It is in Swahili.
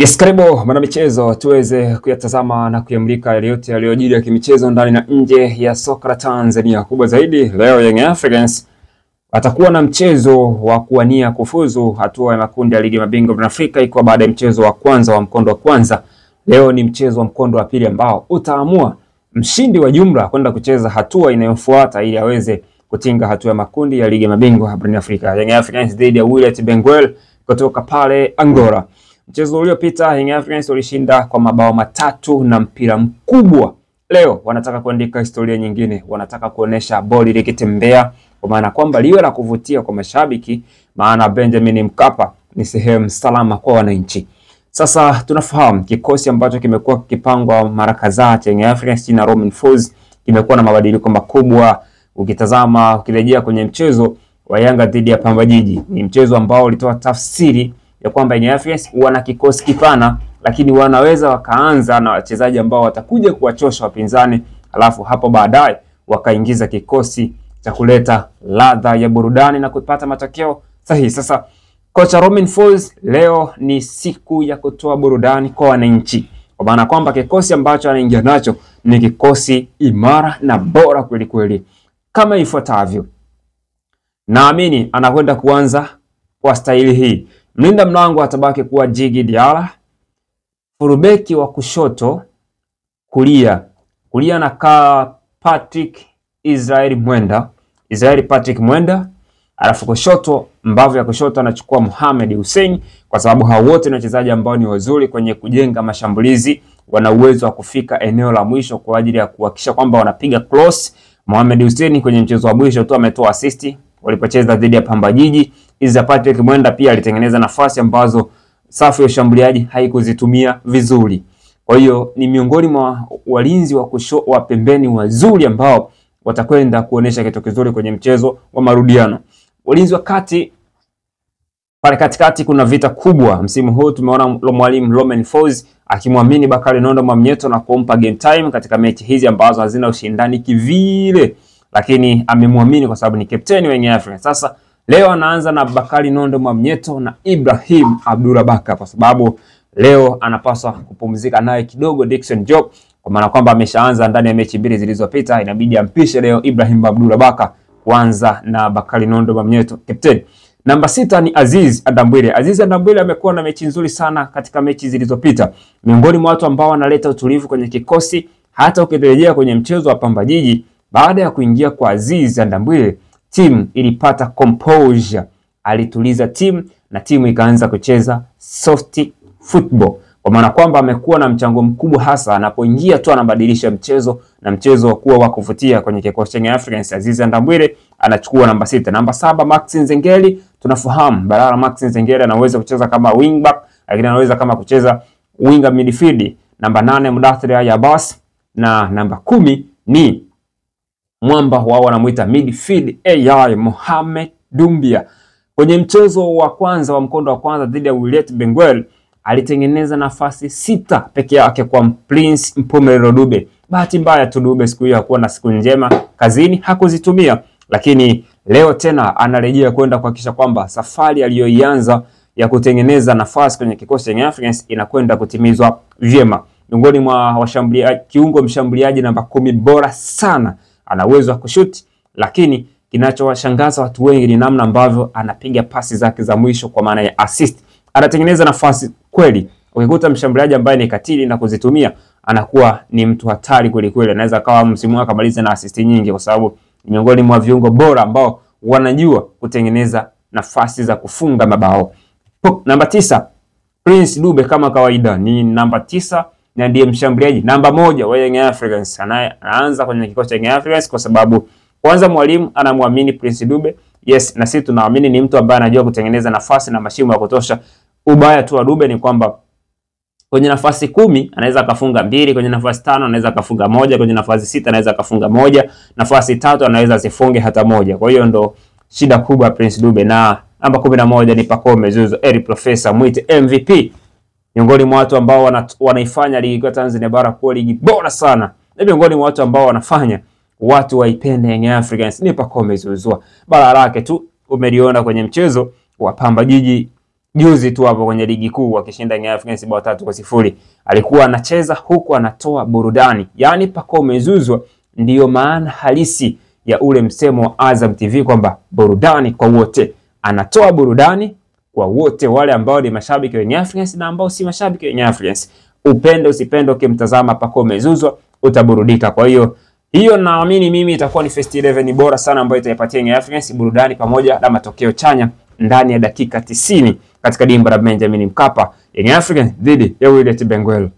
Yes, karibu mwana michezo tuweze kuyatazama na kuyamulika yote yaliyojiri ya kimichezo ndani na nje ya soka la Tanzania. Kubwa zaidi leo Young Africans atakuwa na mchezo wa kuwania kufuzu hatua ya makundi ya ligi mabingwa barani Afrika ikiwa baada ya mchezo wa kwanza wa mkondo wa kwanza. Leo ni mchezo wa mkondo wa pili ambao utaamua mshindi wa jumla kwenda kucheza hatua inayofuata ili aweze kutinga hatua ya makundi ya ligi mabingwa barani Afrika. Young Africans dhidi ya Wydad Benguela kutoka pale Angola. Mchezo uliopita Young Africans walishinda kwa mabao 3 na mpira mkubwa. Leo wanataka kuandika historia nyingine, wanataka kuonesha boli likitembea kwa maana kwamba liwe la kuvutia kwa mashabiki, maana Benjamin Mkapa ni sehemu salama kwa wananchi. Sasa tunafahamu kikosi ambacho kimekuwa kikipangwa mara kadhaa cha Young Africans na Romain Folz kimekuwa na mabadiliko makubwa. Ukitazama ukirejea kwenye mchezo wa Yanga dhidi ya Pamba Jiji, ni mchezo ambao ulitoa tafsiri ya kwamba Young Africans wana kikosi kipana, lakini wanaweza wakaanza na wachezaji ambao watakuja kuwachosha wapinzani, alafu hapo baadaye wakaingiza kikosi cha kuleta ladha ya burudani na kupata matokeo sahihi. Sasa kocha Romain Folz leo ni siku ya kutoa burudani kwa wananchi, kwa maana kwamba kikosi ambacho anaingia nacho ni kikosi imara na bora kweli kweli kama ifuatavyo. Naamini anakwenda kuanza kwa staili hii. Mlinda mlango atabaki kuwa Djigui Diarra. Furubeki wa kushoto kulia anakaa Patrick Israel Mwenda. Alafu kushoto, mbavu ya kushoto anachukua Mohamed Hussein, kwa sababu hao wote ni wachezaji ambao ni wazuri kwenye kujenga mashambulizi, wana uwezo wa kufika eneo la mwisho kwa ajili ya kuhakikisha kwamba wanapiga cross. Mohamed Hussein kwenye mchezo wa mwisho tu ametoa assist walipocheza dhidi ya Pamba Jiji. Patrick Mwenda pia alitengeneza nafasi ambazo safu ya ushambuliaji haikuzitumia vizuri. Kwa hiyo ni miongoni mwa walinzi wa pembeni wazuri ambao watakwenda kuonesha kitu kizuri kwenye mchezo wa marudiano. Walinzi wa kati pale katikati kuna vita kubwa. Msimu huu tumeona mwalimu Romain Folz akimwamini Bakari Nondo Mwamnyeto na kumpa game time katika mechi hizi ambazo hazina ushindani kivile, lakini amemwamini kwa sababu ni captain wa Young Africans. Sasa leo anaanza na Bakari Nondo Mwamnyeto na Ibrahim Abdulabaka, kwa sababu leo anapaswa kupumzika naye kidogo Dickson Job, kwa maana kwamba ameshaanza ndani ya mechi mbili zilizopita. Inabidi ampishe leo Ibrahim Abdulabaka kuanza na Bakari Nondo Mwamnyeto captain. Namba 6 ni Aziz Ndambwile. Aziz Ndambwile amekuwa na mechi nzuri sana katika mechi zilizopita. Miongoni mwa watu ambao wanaleta utulivu kwenye kikosi. Hata ukirejea kwenye mchezo wa Pamba Jiji, baada ya kuingia kwa Aziz Ndambwile, timu ilipata composure, alituliza timu na timu ikaanza kucheza soft football, kwa maana kwamba amekuwa na mchango mkubwa, hasa anapoingia tu anabadilisha mchezo na mchezo kuwa wa kuvutia kwenye kikosi cha Young Africans. Aziz Ndambwile anachukua namba 6. Namba 7 Max Nzengeli. Tunafahamu Balala Max Nzengeli anaweza kucheza kama wingback, lakini anaweza kama kucheza winger midfield. Namba 8 Mudathir Abbas, na namba 10 ni mwamba wao wanamuita midfield AI Mohamed Doumbia. Kwenye mchezo wa kwanza wa mkondo wa kwanza dhidi ya Wydad Benguela alitengeneza nafasi 6 peke yake kwa Prince Mpumelelo Dube. Bahati mbaya tu Dube siku hiyo hakuwa na siku njema kazini, hakuzitumia, lakini leo tena anarejea kwenda kuhakikisha kwamba safari aliyoianza ya kutengeneza nafasi kwenye kikosi cha Young Africans inakwenda kutimizwa vyema. Miongoni mwa washambuliaji, kiungo mshambuliaji namba 10 bora sana, ana uwezo wa kushoot, lakini kinachowashangaza watu wengi ni namna ambavyo anapiga pasi zake za mwisho kwa maana ya assist. Anatengeneza nafasi kweli. Ukikuta mshambuliaji ambaye ni katili na kuzitumia, anakuwa ni mtu hatari kweli kweli. Anaweza kawa msimu wake kamaliza na assist nyingi, kwa sababu ni miongoni mwa viungo bora ambao wanajua kutengeneza nafasi za kufunga mabao. Namba 9 Prince Dube kama kawaida ni namba 9 na ndiye mshambuliaji namba 1 wa Young Africans. Anaanza kwenye kikosi cha Young Africans kwa sababu kwanza mwalimu anamwamini Prince Dube. Yes, na sisi tunaamini ni mtu ambaye anajua kutengeneza nafasi na mashimo ya kutosha. Ubaya tu wa Dube ni kwamba kwenye nafasi 10 anaweza akafunga 2, kwenye nafasi 5 anaweza akafunga 1, kwenye nafasi 6 anaweza akafunga 1, nafasi 3 anaweza asifunge hata 1. Kwa hiyo ndo shida kubwa Prince Dube. Na namba 11 ni Pacome Zouzoua Eri Professor mwite MVP. Miongoni mwa watu ambao wanaifanya ligi kwa Tanzania bara kuwa ligi bora sana. Na miongoni mwa watu ambao wanafanya watu waipende Young Africans ni Pacome Zouzoua. Bara lake tu umeliona kwenye mchezo wa Pamba Jiji juzi tu hapo kwenye ligi kuu wakishinda Young Africans bao 3-0. Alikuwa anacheza huku anatoa burudani. Yaani Pacome Zouzoua ndiyo maana halisi ya ule msemo wa Azam TV kwamba burudani kwa wote. Anatoa burudani kwa wote, wale ambao ni mashabiki wa Young Africans na ambao si mashabiki wa Young Africans. Upendo usipendo ukimtazama Pacome Zouzoua utaburudika. Kwa hiyo naamini mimi itakuwa ni first 11 bora sana ambayo itaipatia Young Africans burudani pamoja na matokeo chanya ndani ya dakika 90 katika dimba la Benjamin Mkapa, Young Africans dhidi ya Wydad Benguela.